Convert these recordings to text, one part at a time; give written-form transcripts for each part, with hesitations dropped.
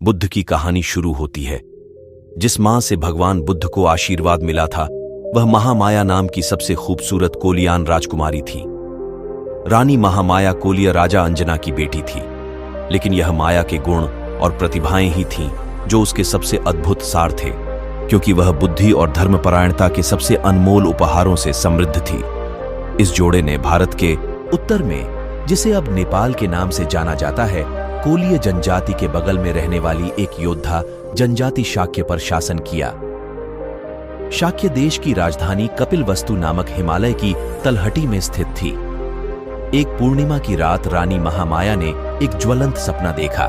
बुद्ध की कहानी शुरू होती है। जिस मां से भगवान बुद्ध को आशीर्वाद मिला था वह महामाया नाम की सबसे खूबसूरत कोलियान राजकुमारी थी। रानी महामाया कोलिया राजा अंजना की बेटी थी, लेकिन यह माया के गुण और प्रतिभाएं ही थीं जो उसके सबसे अद्भुत सार थे, क्योंकि वह बुद्धि और धर्मपरायणता के सबसे अनमोल उपहारों से समृद्ध थी। इस जोड़े ने भारत के उत्तर में, जिसे अब नेपाल के नाम से जाना जाता है, कोलीय जनजाति के बगल में रहने वाली एक योद्धा जनजाति शाक्य पर शासन किया। शाक्य देश की राजधानी कपिलवस्तु नामक हिमालय की तलहटी में स्थित थी। एक पूर्णिमा की रात रानी महामाया ने एक ज्वलंत सपना देखा।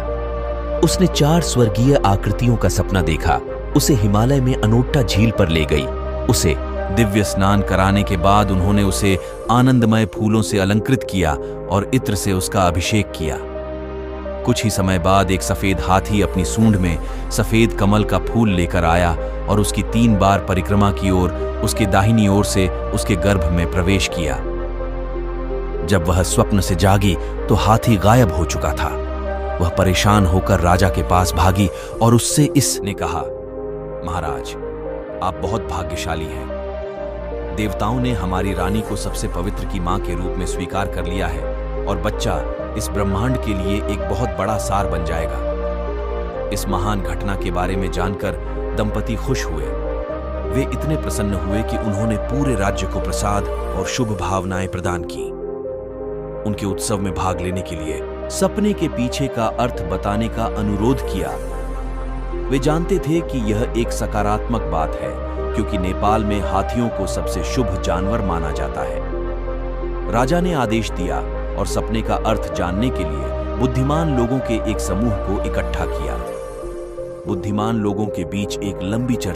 उसने 4 स्वर्गीय आकृतियों का सपना देखा। उसे हिमालय में अनोटा झील पर ले गई। उसे दिव्य स्नान कराने के बाद उन्होंने उसे आनंदमय फूलों से अलंकृत किया और इत्र से उसका अभिषेक किया। कुछ ही समय बाद एक सफेद हाथी अपनी सूंड में सफेद कमल का फूल लेकर आया और उसकी 3 बार परिक्रमा की ओर उसके दाहिनी ओर से उसके गर्भ में प्रवेश किया। जब वह स्वप्न से जागी तो हाथी गायब हो चुका था। वह परेशान होकर राजा के पास भागी और उससे इसने कहा, महाराज, आप बहुत भाग्यशाली हैं। देवताओं ने हमारी रानी को सबसे पवित्र की मां के रूप में स्वीकार कर लिया है और बच्चा इस ब्रह्मांड के लिए एक बहुत बड़ा सार बन जाएगा। इस महान घटना के बारे में जानकर दंपति खुश हुए। वे इतने प्रसन्न हुए कि उन्होंने पूरे राज्य को प्रसाद और शुभ भावनाएं प्रदान की। उनके उत्सव में भाग लेने के लिए सपने के पीछे का अर्थ बताने का अनुरोध किया। वे जानते थे कि यह एक सकारात्मक बात है, क्योंकि नेपाल में हाथियों को सबसे शुभ जानवर माना जाता है। राजा ने आदेश दिया और सपने का अर्थ जानने के लिए बुद्धिमान लोगों के एक समूह को इकट्ठा किया। बुद्धिमान लोगों के बीच एक लंबी चर्चा